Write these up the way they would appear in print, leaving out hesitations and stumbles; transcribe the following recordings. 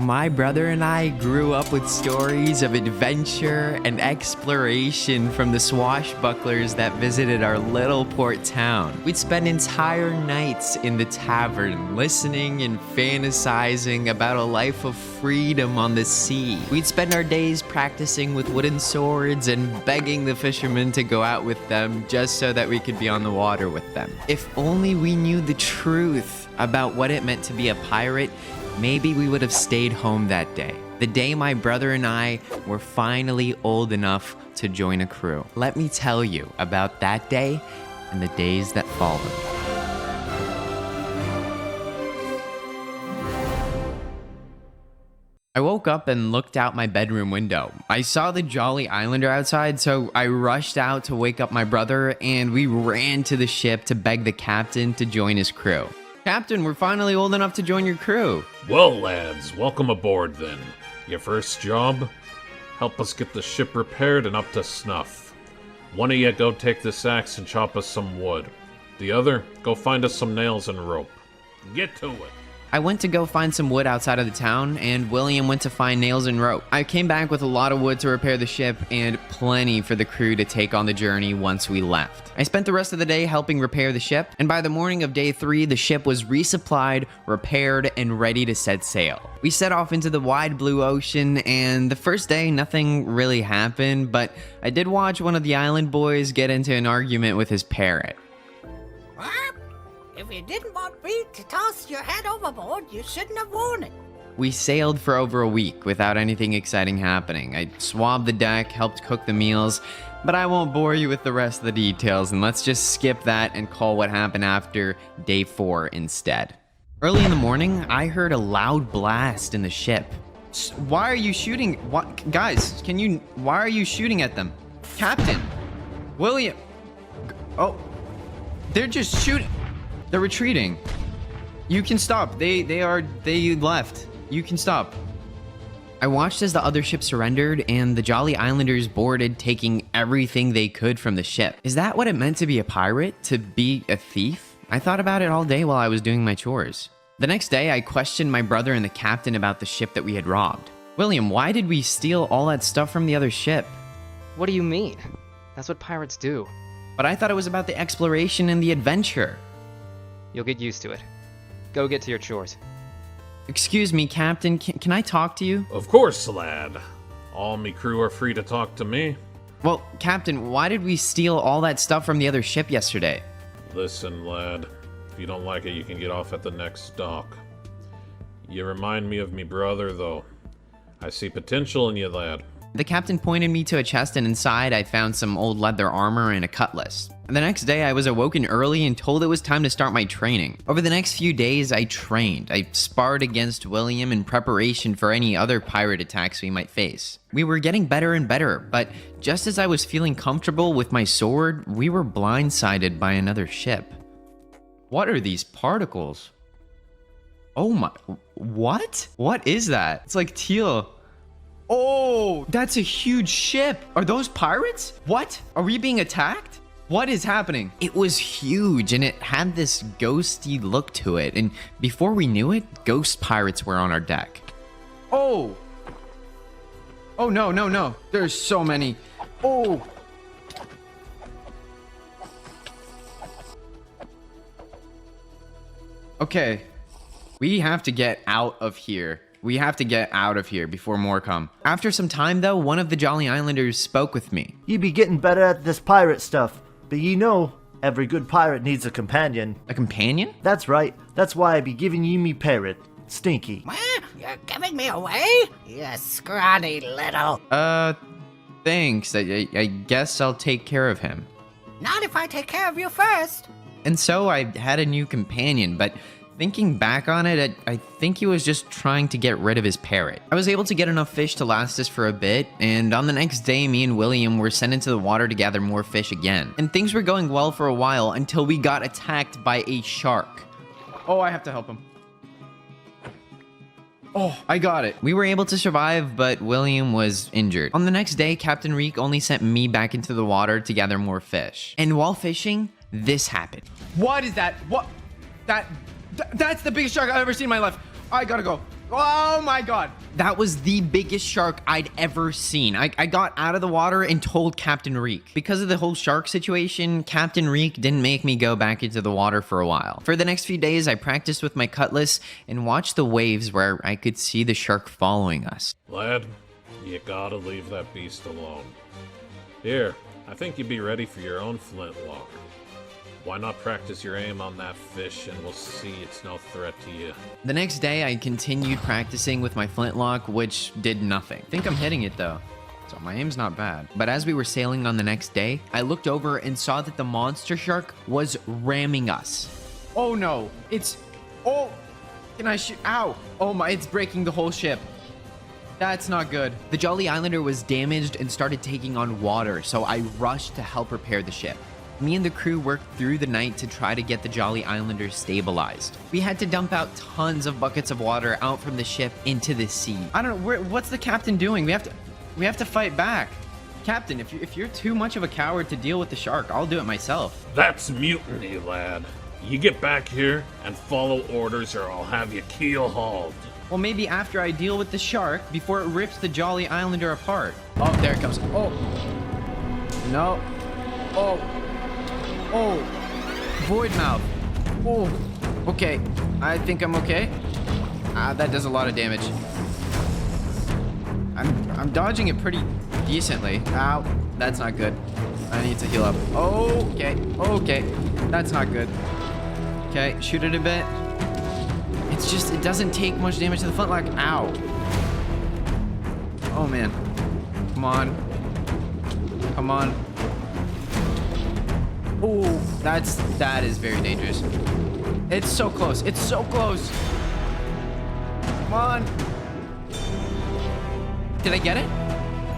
My brother and I grew up with stories of adventure and exploration from the swashbucklers that visited our little port town. We'd spend entire nights in the tavern, listening and fantasizing about a life of freedom on the sea. We'd spend our days practicing with wooden swords and begging the fishermen to go out with them just so that we could be on the water with them. If only we knew the truth about what it meant to be a pirate, maybe we would have stayed home that day. The day my brother and I were finally old enough to join a crew. Let me tell you about that day and the days that followed. I woke up and looked out my bedroom window. I saw the Jolly Islander outside, so I rushed out to wake up my brother, and we ran to the ship to beg the captain to join his crew. Captain, we're finally old enough to join your crew. Well, lads, welcome aboard then. Your first job? Help us get the ship repaired and up to snuff. One of you go take this axe and chop us some wood. The other, go find us some nails and rope. Get to it. I went to go find some wood outside of the town, and William went to find nails and rope. I came back with a lot of wood to repair the ship, and plenty for the crew to take on the journey once we left. I spent the rest of the day helping repair the ship, and by the morning of day 3, the ship was resupplied, repaired, and ready to set sail. We set off into the wide blue ocean, and the first day, nothing really happened, but I did watch one of the island boys get into an argument with his parrot. If you didn't want me to toss your head overboard, you shouldn't have worn it. We sailed for over a week without anything exciting happening. I swabbed the deck, helped cook the meals, but I won't bore you with the rest of the details, and let's just skip that and call what happened after day 4 instead. Early in the morning, I heard a loud blast in the ship. Why are you shooting? What? Guys, why are you shooting at them? Captain! William! Oh, they're just shooting. They're retreating. You can stop. They left. You can stop. I watched as the other ship surrendered and the Jolly Islanders boarded, taking everything they could from the ship. Is that what it meant to be a pirate? To be a thief? I thought about it all day while I was doing my chores. The next day, I questioned my brother and the captain about the ship that we had robbed. William, why did we steal all that stuff from the other ship? What do you mean? That's what pirates do. But I thought it was about the exploration and the adventure. You'll get used to it. Go get to your chores. Excuse me, Captain, can I talk to you? Of course, lad. All me crew are free to talk to me. Well, Captain, why did we steal all that stuff from the other ship yesterday? Listen, lad. If you don't like it, you can get off at the next dock. You remind me of me brother, though. I see potential in you, lad. The captain pointed me to a chest, and inside I found some old leather armor and a cutlass. The next day, I was awoken early and told it was time to start my training. Over the next few days, I trained. I sparred against William in preparation for any other pirate attacks we might face. We were getting better and better, but just as I was feeling comfortable with my sword, we were blindsided by another ship. What are these particles? Oh my, what? What is that? It's like teal. Oh, that's a huge ship. Are those pirates? What? Are we being attacked? What is happening? It was huge and it had this ghosty look to it. And before we knew it, ghost pirates were on our deck. Oh. Oh, no. There's so many. Oh. Okay. We have to get out of here. We have to get out of here before more come. After some time, though, one of the Jolly Islanders spoke with me. You be getting better at this pirate stuff, but you know, every good pirate needs a companion. A companion? That's right. That's why I be giving you me parrot, Stinky. What? You're giving me away? You scrawny little... Thanks. I guess I'll take care of him. Not if I take care of you first. And so I had a new companion, but thinking back on it, I think he was just trying to get rid of his parrot. I was able to get enough fish to last us for a bit, and on the next day, me and William were sent into the water to gather more fish again. And things were going well for a while until we got attacked by a shark. Oh, I have to help him. Oh, I got it. We were able to survive, but William was injured. On the next day, Captain Reek only sent me back into the water to gather more fish. And while fishing, this happened. What is that? What? That's the biggest shark I've ever seen in my life. I gotta go. Oh my god. That was the biggest shark I'd ever seen. I got out of the water and told Captain Reek. Because of the whole shark situation, Captain Reek didn't make me go back into the water for a while. For the next few days, I practiced with my cutlass and watched the waves where I could see the shark following us. Lad, you gotta leave that beast alone. Here, I think you'd be ready for your own flintlock. Why not practice your aim on that fish and we'll see it's no threat to you. The next day, I continued practicing with my flintlock, which did nothing. I think I'm hitting it though, so my aim's not bad. But as we were sailing on the next day, I looked over and saw that the monster shark was ramming us. Oh no, oh, can I shoot? Ow, oh my, it's breaking the whole ship. That's not good. The Jolly Islander was damaged and started taking on water, so I rushed to help repair the ship. Me and the crew worked through the night to try to get the Jolly Islanders stabilized. We had to dump out tons of buckets of water out from the ship into the sea. I don't know, what's the captain doing? We have to fight back. Captain, if you're too much of a coward to deal with the shark, I'll do it myself. That's mutiny, lad. You get back here and follow orders or I'll have you keel hauled. Well, maybe after I deal with the shark before it rips the Jolly Islander apart. Oh, there it comes. Oh. No. Oh. Oh, void mouth. Oh, okay. I think I'm okay. That does a lot of damage. I'm dodging it pretty decently. Ow, that's not good. I need to heal up. Okay. That's not good. Okay, shoot it a bit. It doesn't take much damage to the flintlock. Ow. Oh man. Come on. Oh, that is very dangerous. It's so close. Come on. Did I get it?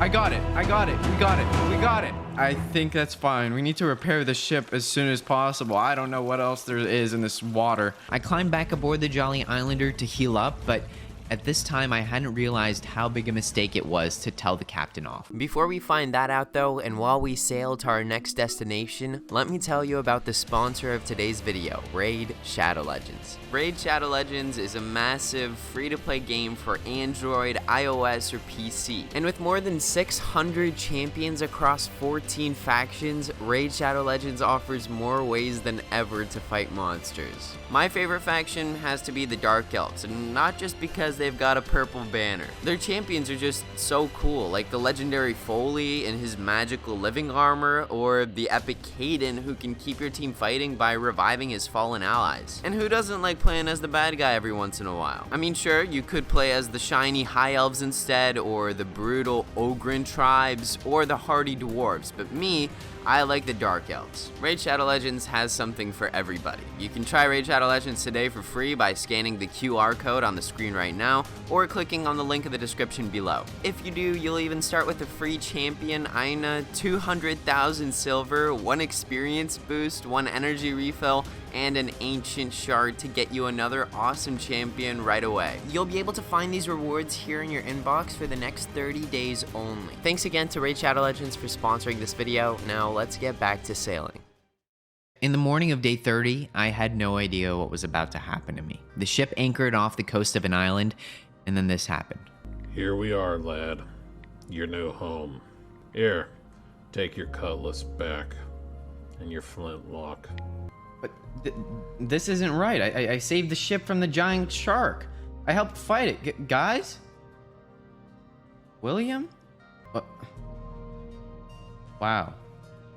I got it. We got it. I think that's fine. We need to repair the ship as soon as possible. I don't know what else there is in this water. I climbed back aboard the Jolly Islander to heal up, but at this time, I hadn't realized how big a mistake it was to tell the captain off. Before we find that out though, and while we sail to our next destination, let me tell you about the sponsor of today's video, Raid Shadow Legends. Raid Shadow Legends is a massive free-to-play game for Android, iOS, or PC. And with more than 600 champions across 14 factions, Raid Shadow Legends offers more ways than ever to fight monsters. My favorite faction has to be the Dark Elves, and not just because they've got a purple banner. Their champions are just so cool, like the legendary Foley in his magical living armor, or the epic Caden who can keep your team fighting by reviving his fallen allies. And who doesn't like playing as the bad guy every once in a while? I mean, sure, you could play as the shiny High Elves instead, or the brutal Ogren tribes, or the hardy Dwarves, but me, I like the Dark Elves. Raid Shadow Legends has something for everybody. You can try Raid Shadow Legends today for free by scanning the QR code on the screen right now, or clicking on the link in the description below. If you do, you'll even start with a free champion, Aina, 200,000 silver, 1 experience boost, 1 energy refill, and an ancient shard to get you another awesome champion right away. You'll be able to find these rewards here in your inbox for the next 30 days only. Thanks again to Raid Shadow Legends for sponsoring this video. Now let's get back to sailing. In the morning of day 30, I had no idea what was about to happen to me. The ship anchored off the coast of an island, and then this happened. Here we are, lad. Your new home. Here, take your cutlass back. And your flintlock. But this isn't right. I saved the ship from the giant shark. I helped fight it. Guys? William? Wow.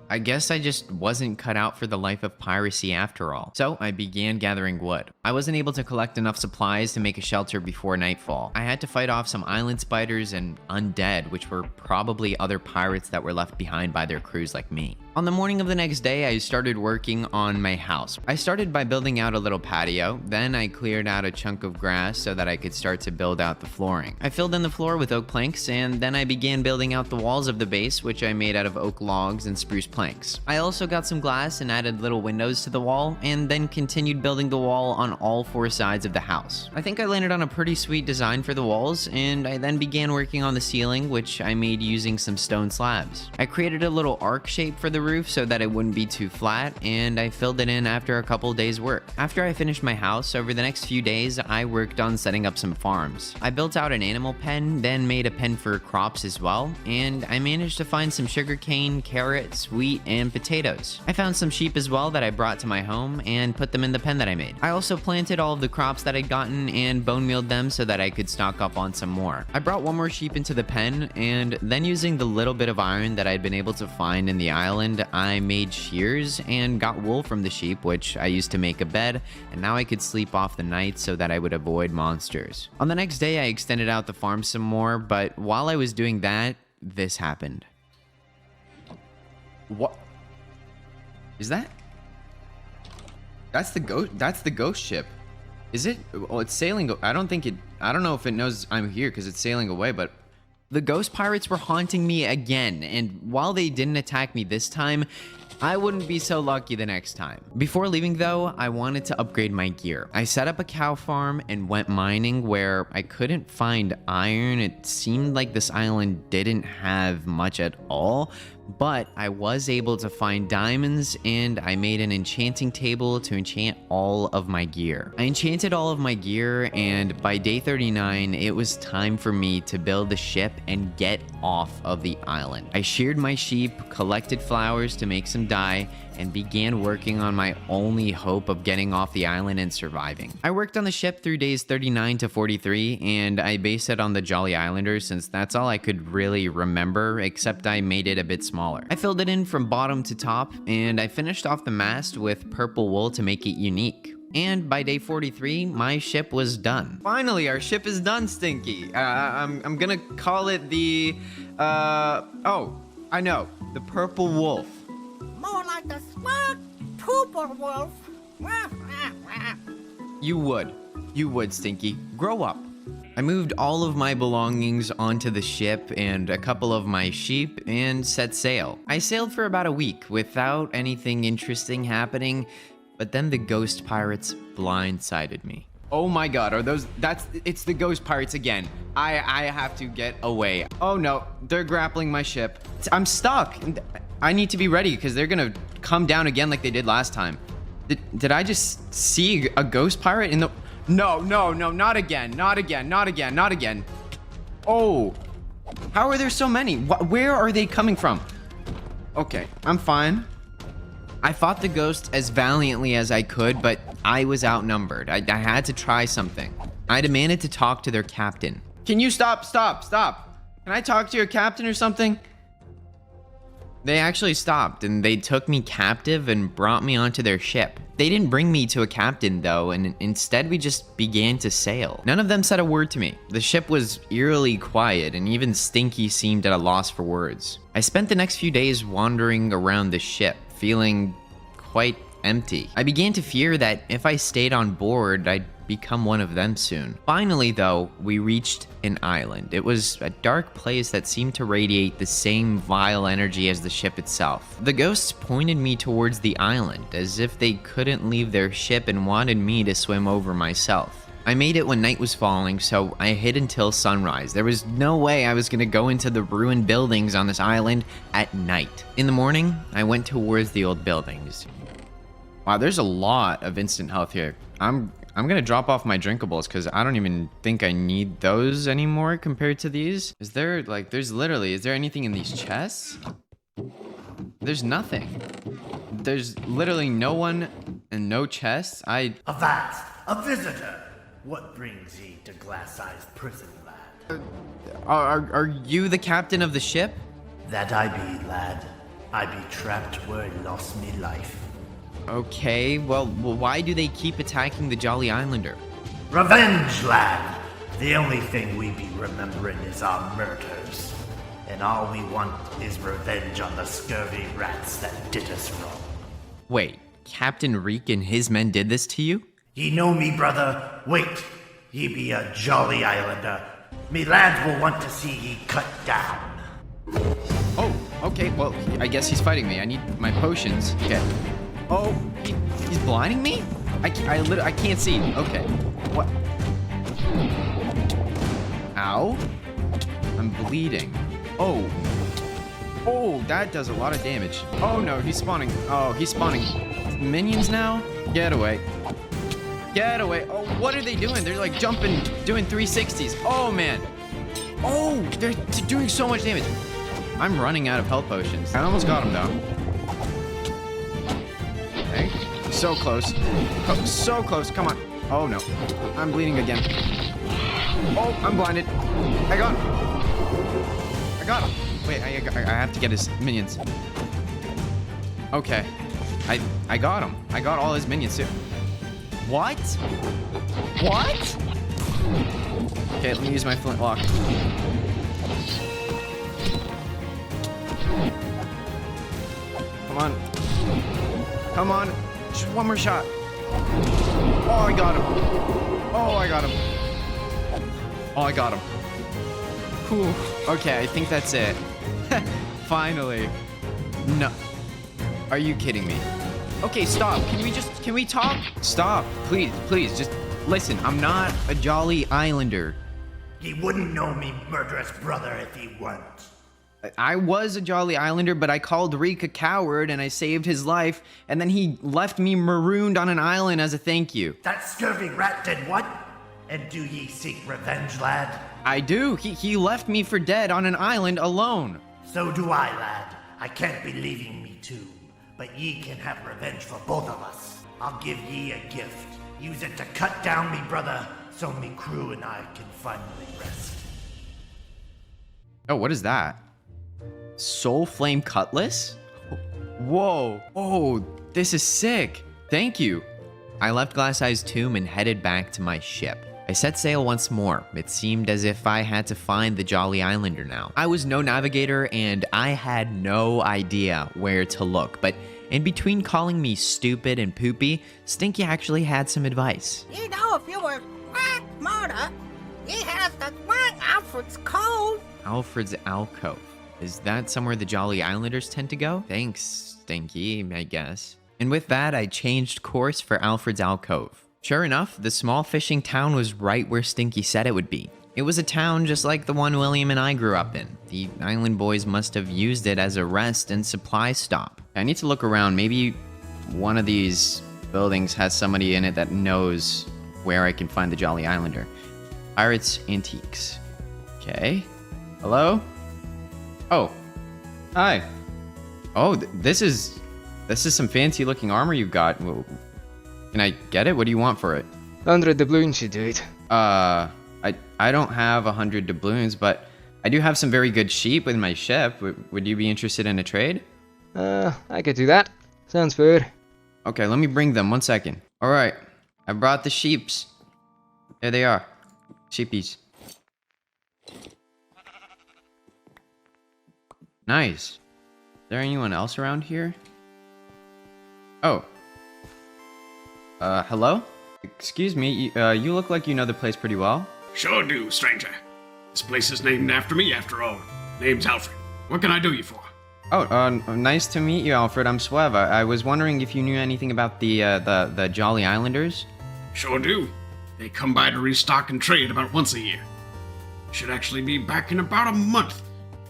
I guess I just wasn't cut out for the life of piracy after all. So I began gathering wood. I wasn't able to collect enough supplies to make a shelter before nightfall. I had to fight off some island spiders and undead, which were probably other pirates that were left behind by their crews like me. On the morning of the next day, I started working on my house. I started by building out a little patio, then I cleared out a chunk of grass so that I could start to build out the flooring. I filled in the floor with oak planks, and then I began building out the walls of the base, which I made out of oak logs and spruce planks. I also got some glass and added little windows to the wall, and then continued building the wall on all 4 sides of the house. I think I landed on a pretty sweet design for the walls, and I then began working on the ceiling, which I made using some stone slabs. I created a little arc shape for the roof so that it wouldn't be too flat, and I filled it in after a couple days work. After I finished my house, over the next few days, I worked on setting up some farms. I built out an animal pen, then made a pen for crops as well, and I managed to find some sugarcane, carrots, wheat, and potatoes. I found some sheep as well that I brought to my home and put them in the pen that I made. I also planted all of the crops that I'd gotten and bone mealed them so that I could stock up on some more. I brought one more sheep into the pen, and then using the little bit of iron that I'd been able to find in the island, I made shears and got wool from the sheep, which I used to make a bed, and now I could sleep off the night so that I would avoid monsters. On the next day, I extended out the farm some more, but while I was doing that, this happened. What? Is that? That's the ghost ship. Is it? Well, it's sailing. I don't know if it knows I'm here because it's sailing away, but the ghost pirates were haunting me again, and while they didn't attack me this time, I wouldn't be so lucky the next time. Before leaving though, I wanted to upgrade my gear. I set up a cow farm and went mining where I couldn't find iron. It seemed like this island didn't have much at all, but I was able to find diamonds, and I made an enchanting table to enchant all of my gear. I enchanted all of my gear, and by day 39, it was time for me to build the ship and get off of the island. I sheared my sheep, collected flowers to make some dye, and began working on my only hope of getting off the island and surviving. I worked on the ship through days 39 to 43, and I based it on the Jolly Islanders since that's all I could really remember, except I made it a bit smaller. I filled it in from bottom to top, and I finished off the mast with purple wool to make it unique. And by day 43, my ship was done. Finally, our ship is done, Stinky. I'm gonna call it the, oh, I know, the Purple Wolf. More like the smart pooper wolf. You would, Stinky. Grow up. I moved all of my belongings onto the ship and a couple of my sheep and set sail. I sailed for about a week without anything interesting happening, but then the ghost pirates blindsided me. Oh my god, it's the ghost pirates again. I have to get away. Oh no, they're grappling my ship. I'm stuck. I need to be ready because they're gonna come down again like they did last time. Did I just see a ghost pirate in the... No, not again. Oh, how are there so many? Where are they coming from? Okay, I'm fine. I fought the ghosts as valiantly as I could, but I was outnumbered. I had to try something. I demanded to talk to their captain. Can you stop? Can I talk to your captain or something? They actually stopped, and they took me captive and brought me onto their ship. They didn't bring me to a captain though, and instead we just began to sail. None of them said a word to me. The ship was eerily quiet, and even Stinky seemed at a loss for words. I spent the next few days wandering around the ship, feeling quite empty. I began to fear that if I stayed on board, I'd become one of them soon. Finally though, we reached an island. It was a dark place that seemed to radiate the same vile energy as the ship itself. The ghosts pointed me towards the island, as if they couldn't leave their ship and wanted me to swim over myself. I made it when night was falling, so I hid until sunrise. There was no way I was gonna go into the ruined buildings on this island at night. In the morning, I went towards the old buildings. Wow, there's a lot of instant health here. I'm gonna drop off my drinkables because I don't even think I need those anymore compared to these. Is there anything in these chests? There's nothing. There's literally no one and no chests. Avast, a visitor. What brings ye to Glass-Eyes prison, lad? Are you the captain of the ship? That I be, lad. I be trapped where I lost me life. Okay, well, why do they keep attacking the Jolly Islander? Revenge, lad! The only thing we be remembering is our murders. And all we want is revenge on the scurvy rats that did us wrong. Wait, Captain Reek and his men did this to you? Ye know me, brother. Wait, ye be a Jolly Islander. Me lads will want to see ye cut down. Oh, Okay, well, I guess he's fighting me. I need my potions. Okay. Oh, he's blinding me? I can't see. Okay. What? Ow. I'm bleeding. Oh. Oh, that does a lot of damage. Oh no, he's spawning. Oh, he's spawning minions now? Get away. Get away. Oh, what are they doing? They're like jumping, doing 360s. Oh man. Oh, they're doing so much damage. I'm running out of health potions. I almost got him though. Okay. So close. Oh, so close. Come on. Oh no. I'm bleeding again. Oh, I'm blinded. I got him. I got him. Wait, I have to get his minions. Okay. I got him. I got all his minions too. What? What? Okay, let me use my flintlock. Come on. Come on. Just one more shot. Oh, I got him. Oh, I got him. Oh, I got him. Whew. Okay, I think that's it. Finally. No. Are you kidding me? Okay, stop. Can we talk? Stop. Please, just listen. I'm not a Jolly Islander. He wouldn't know me, murderous brother, if he weren't. I was a Jolly Islander, but I called Reek a coward and I saved his life, and then he left me marooned on an island as a thank you. That scurvy rat did what? And do ye seek revenge, lad? I do. He left me for dead on an island alone. So do I, lad. I can't be leaving me too. But ye can have revenge for both of us. I'll give ye a gift. Use it to cut down me brother, so me crew and I can finally rest. Oh, what is that? Soul Flame Cutlass? Whoa. Oh, this is sick. Thank you. I left Glass Eye's tomb and headed back to my ship. I set sail once more. It seemed as if I had to find the Jolly Islander now. I was no navigator and I had no idea where to look, but in between calling me stupid and poopy, Stinky actually had some advice. You know, if you were smarter, he has the right Alfred's Cove. Alfred's Alcove. Is that somewhere the Jolly Islanders tend to go? Thanks, Stinky, I guess. And with that, I changed course for Alfred's Alcove. Sure enough, the small fishing town was right where Stinky said it would be. It was a town just like the one William and I grew up in. The island boys must have used it as a rest and supply stop. I need to look around. Maybe one of these buildings has somebody in it that knows where I can find the Jolly Islander. Pirates Antiques. Okay. Hello? Oh. Hi. Oh, this is some fancy looking armor you've got. Can I get it? What do you want for it? 100 doubloons should do it. I don't have 100 doubloons, but I do have some very good sheep with my ship. Would you be interested in a trade? I could do that. Sounds fair. Okay, let me bring them. 1 second. All right. I brought the sheeps. There they are. Sheepies. Nice. Is there anyone else around here? Oh. Hello? Excuse me, you look like you know the place pretty well. Sure do, stranger. This place is named after me, after all. Name's Alfred. What can I do you for? Oh, nice to meet you, Alfred. I'm Suev. I was wondering if you knew anything about the Jolly Islanders. Sure do. They come by to restock and trade about once a year. Should actually be back in about a month,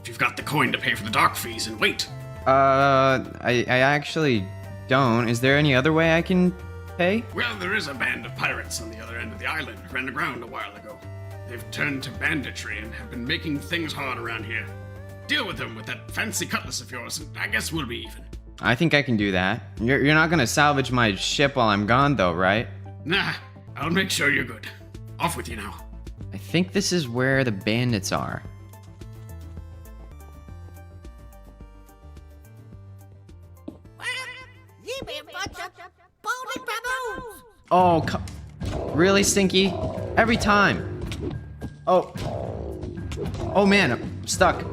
if you've got the coin to pay for the dock fees and wait. I actually don't. Is there any other way I can pay? Well, there is a band of pirates on the other end of the island who ran aground a while ago. They've turned to banditry and have been making things hard around here. Deal with them with that fancy cutlass of yours, and I guess we'll be even. I think I can do that. You're not gonna salvage my ship while I'm gone, though, right? Nah, I'll make sure you're good. Off with you now. I think this is where the bandits are. Well, ye be a bunch of balding baboons. Oh, really, Stinky? Every time. Oh. Oh man, I'm stuck.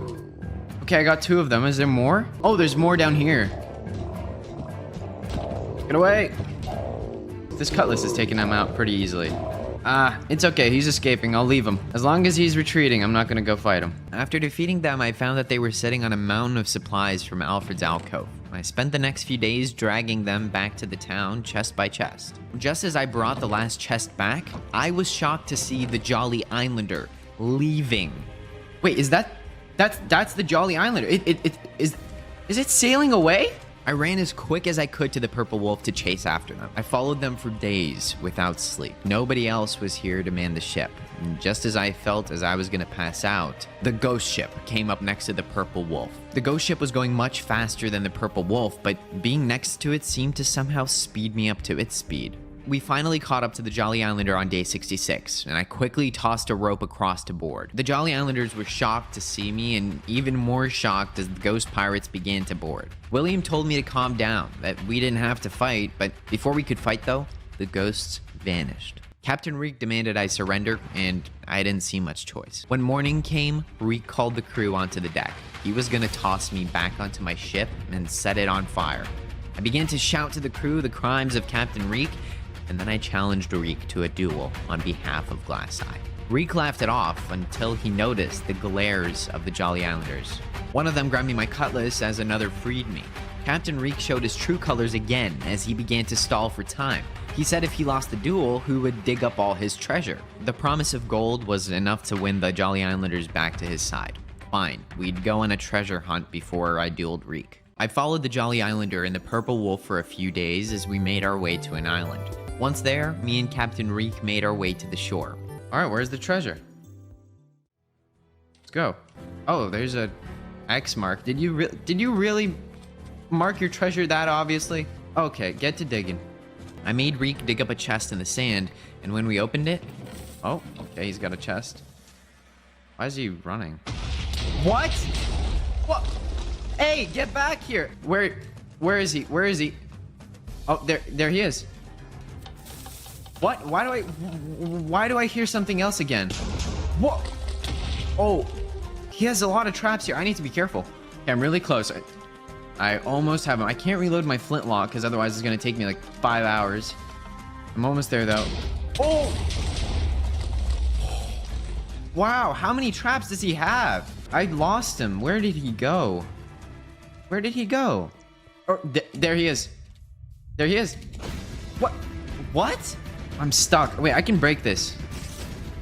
Okay, I got 2 of them. Is there more? Oh, there's more down here. Get away. This cutlass is taking them out pretty easily. It's okay. He's escaping. I'll leave him. As long as he's retreating, I'm not gonna go fight him. After defeating them, I found that they were sitting on a mountain of supplies from Alfred's alcove. I spent the next few days dragging them back to the town, chest by chest. Just as I brought the last chest back, I was shocked to see the Jolly Islander leaving. Wait, that's the Jolly Islander? Is it sailing away? I ran as quick as I could to the Purple Wolf to chase after them. I followed them for days without sleep. Nobody else was here to man the ship. And just as I felt as I was gonna pass out, the ghost ship came up next to the Purple Wolf. The ghost ship was going much faster than the Purple Wolf, but being next to it seemed to somehow speed me up to its speed. We finally caught up to the Jolly Islander on day 66, and I quickly tossed a rope across to board. The Jolly Islanders were shocked to see me, and even more shocked as the ghost pirates began to board. William told me to calm down, that we didn't have to fight, but before we could fight though, the ghosts vanished. Captain Reek demanded I surrender, and I didn't see much choice. When morning came, Reek called the crew onto the deck. He was gonna toss me back onto my ship and set it on fire. I began to shout to the crew the crimes of Captain Reek, and then I challenged Reek to a duel on behalf of Glasseye. Reek laughed it off until he noticed the glares of the Jolly Islanders. One of them grabbed me my cutlass as another freed me. Captain Reek showed his true colors again as he began to stall for time. He said if he lost the duel, who would dig up all his treasure. The promise of gold was enough to win the Jolly Islanders back to his side. Fine, we'd go on a treasure hunt before I dueled Reek. I followed the Jolly Islander and the Purple Wolf for a few days as we made our way to an island. Once there, me and Captain Reek made our way to the shore. All right, where's the treasure? Let's go. Oh, there's a X mark. Did you really mark your treasure that obviously? Okay, get to digging. I made Reek dig up a chest in the sand, and when we opened it, oh, okay, he's got a chest. Why is he running? What? What? Hey, get back here! Where is he? Where is he? Oh, there he is. What? Why do I hear something else again? What? Oh, he has a lot of traps here. I need to be careful. Okay, I'm really close. I almost have him. I can't reload my flintlock because otherwise it's gonna take me like 5 hours. I'm almost there though. Oh! Wow, how many traps does he have? I lost him. Where did he go? Where did he go? Oh, there he is. There he is. What? What? I'm stuck. Wait, I can break this.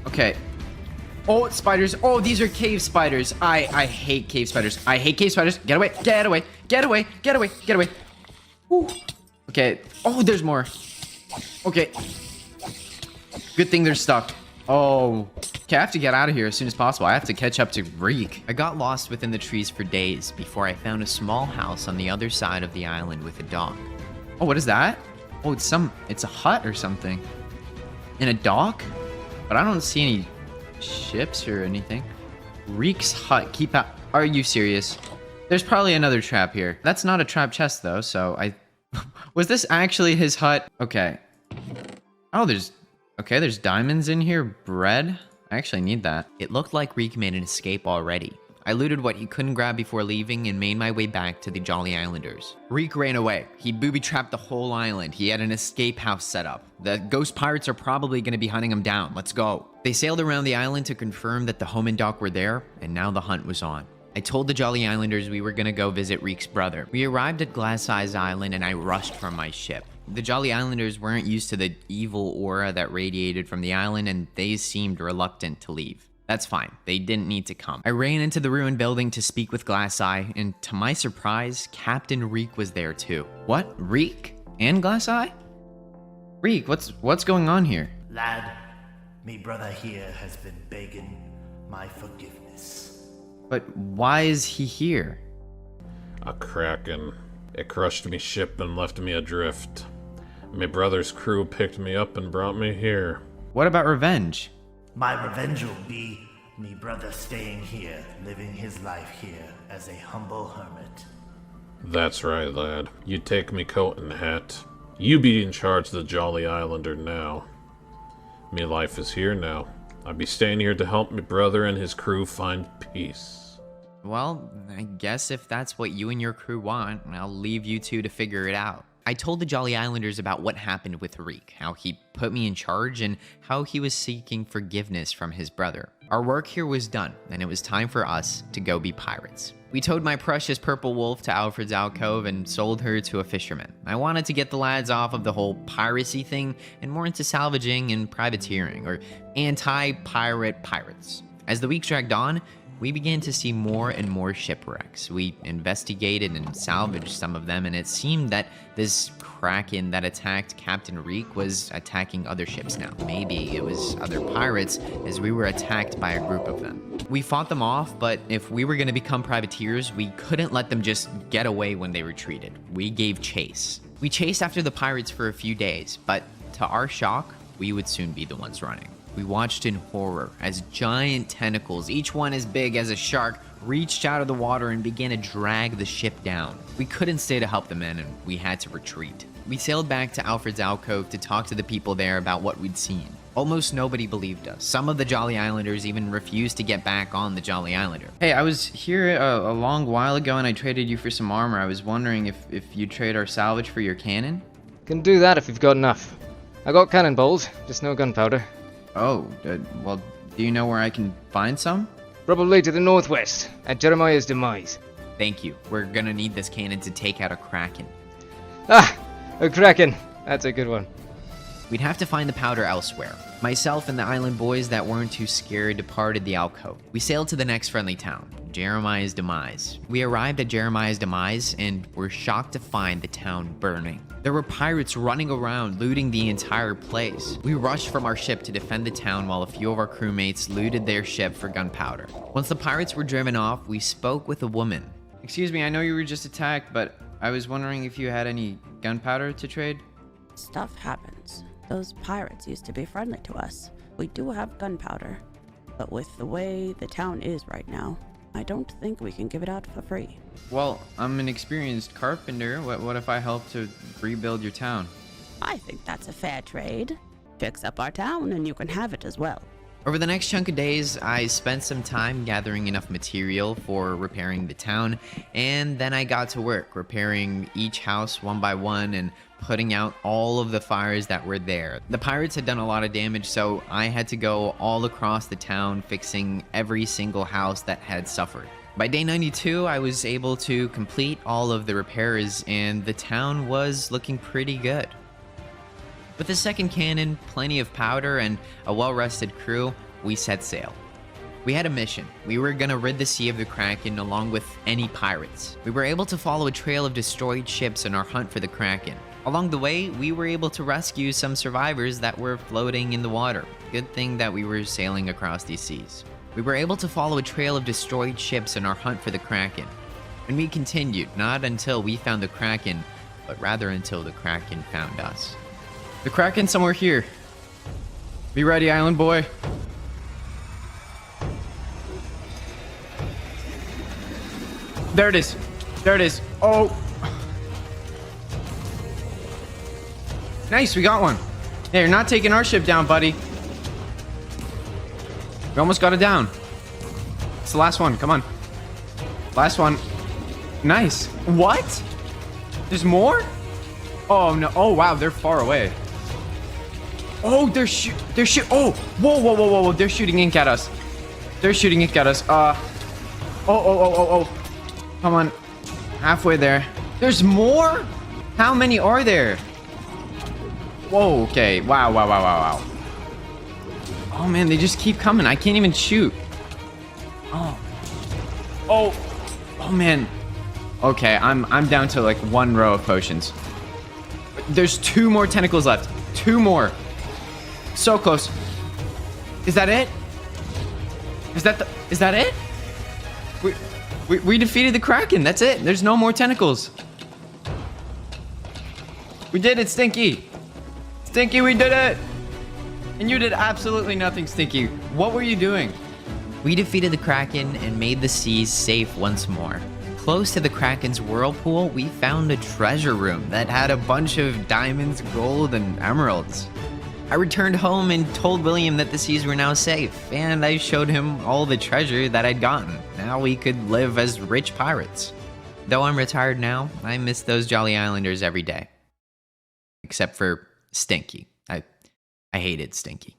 Okay. Oh, it's spiders. Oh, these are cave spiders. I hate cave spiders. I hate cave spiders. Get away. Get away. Get away. Get away. Get away. Whew. Okay. Oh, there's more. Okay. Good thing they're stuck. Oh. Okay, I have to get out of here as soon as possible. I have to catch up to Reek. I got lost within the trees for days before I found a small house on the other side of the island with a dock. Oh, what is that? Oh, it's a hut or something. In a dock? But I don't see any ships or anything. Reek's hut. Keep out. Are you serious? There's probably another trap here. That's not a trap chest though, so I... Was this actually his hut? Okay. Oh, there's diamonds in here. Bread? I actually need that. It looked like Reek made an escape already. I looted what he couldn't grab before leaving and made my way back to the Jolly Islanders. Reek ran away. He booby-trapped the whole island. He had an escape house set up. The ghost pirates are probably going to be hunting him down. Let's go. They sailed around the island to confirm that the home and dock were there, and now the hunt was on. I told the Jolly Islanders we were going to go visit Reek's brother. We arrived at Glasseye's Island and I rushed from my ship. The Jolly Islanders weren't used to the evil aura that radiated from the island and they seemed reluctant to leave. That's fine. They didn't need to come. I ran into the ruined building to speak with Glasseye, and to my surprise, Captain Reek was there too. What? Reek? And Glasseye? Reek, what's going on here? Lad, me brother here has been begging my forgiveness. But why is he here? A kraken. It crushed me ship and left me adrift. My brother's crew picked me up and brought me here. What about revenge? My revenge will be me brother staying here, living his life here as a humble hermit. That's right, lad. You take me coat and hat. You be in charge of the Jolly Islander now. Me life is here now. I be staying here to help me brother and his crew find peace. Well, I guess if that's what you and your crew want, I'll leave you two to figure it out. I told the Jolly Islanders about what happened with Reek, how he put me in charge, and how he was seeking forgiveness from his brother. Our work here was done, and it was time for us to go be pirates. We towed my precious purple wolf to Alfred's alcove and sold her to a fisherman. I wanted to get the lads off of the whole piracy thing and more into salvaging and privateering, or anti-pirate pirates. As the weeks dragged on, we began to see more and more shipwrecks. We investigated and salvaged some of them, and it seemed that this kraken that attacked Captain Reek was attacking other ships now. Maybe it was other pirates, as we were attacked by a group of them. We fought them off, but if we were going to become privateers, we couldn't let them just get away when they retreated. We gave chase. We chased after the pirates for a few days, but to our shock, we would soon be the ones running. We watched in horror as giant tentacles, each one as big as a shark, reached out of the water and began to drag the ship down. We couldn't stay to help the men, and we had to retreat. We sailed back to Alfred's alcove to talk to the people there about what we'd seen. Almost nobody believed us. Some of the Jolly Islanders even refused to get back on the Jolly Islander. Hey, I was here a long while ago and I traded you for some armor. I was wondering if you'd trade our salvage for your cannon? Can do that if you've got enough. I got cannonballs, just no gunpowder. Oh, well, do you know where I can find some? Probably to the northwest, at Jeremiah's Demise. Thank you. We're gonna need this cannon to take out a kraken. Ah, a kraken. That's a good one. We'd have to find the powder elsewhere. Myself and the island boys that weren't too scared departed the alcove. We sailed to the next friendly town, Jeremiah's Demise. We arrived at Jeremiah's Demise and were shocked to find the town burning. There were pirates running around, looting the entire place. We rushed from our ship to defend the town while a few of our crewmates looted their ship for gunpowder. Once the pirates were driven off, we spoke with a woman. Excuse me, I know you were just attacked, but I was wondering if you had any gunpowder to trade? Stuff happens. Those pirates used to be friendly to us. We do have gunpowder, but with the way the town is right now, I don't think we can give it out for free. Well, I'm an experienced carpenter. What if I help to rebuild your town? I think that's a fair trade. Fix up our town and you can have it as well. Over the next chunk of days, I spent some time gathering enough material for repairing the town, and then I got to work repairing each house one by one and putting out all of the fires that were there. The pirates had done a lot of damage, so I had to go all across the town fixing every single house that had suffered. By day 92, I was able to complete all of the repairs, and the town was looking pretty good. With a second cannon, plenty of powder, and a well-rested crew, we set sail. We had a mission. We were gonna rid the sea of the Kraken along with any pirates. We were able to follow a trail of destroyed ships in our hunt for the Kraken. Along the way, we were able to rescue some survivors that were floating in the water. Good thing that we were sailing across these seas. We were able to follow a trail of destroyed ships in our hunt for the Kraken. And we continued, not until we found the Kraken, but rather until the Kraken found us. The Kraken's somewhere here. Be ready, island boy. There it is. There it is. Oh. Nice, we got one. Hey, you're not taking our ship down, buddy. We almost got it down. It's the last one. Come on. Last one. Nice. What? There's more? Oh, no. Oh, wow. They're far away. Oh, they're oh, whoa. They're shooting ink at us. They're shooting ink at us. Oh. Come on. Halfway there. There's more? How many are there? Whoa, okay. Wow. Oh, man, they just keep coming. I can't even shoot. Oh, man. Okay, I'm down to like one row of potions. There's 2 more tentacles left. 2 more. So close. Is that it? Is that it? We defeated the Kraken. That's it. There's no more tentacles. We did it, Stinky. Stinky, we did it. And you did absolutely nothing, Stinky. What were you doing? We defeated the Kraken and made the seas safe once more. Close to the Kraken's whirlpool, we found a treasure room that had a bunch of diamonds, gold, and emeralds. I returned home and told William that the seas were now safe, and I showed him all the treasure that I'd gotten. Now we could live as rich pirates. Though I'm retired now, I miss those Jolly Islanders every day. except for Stinky. I hated Stinky.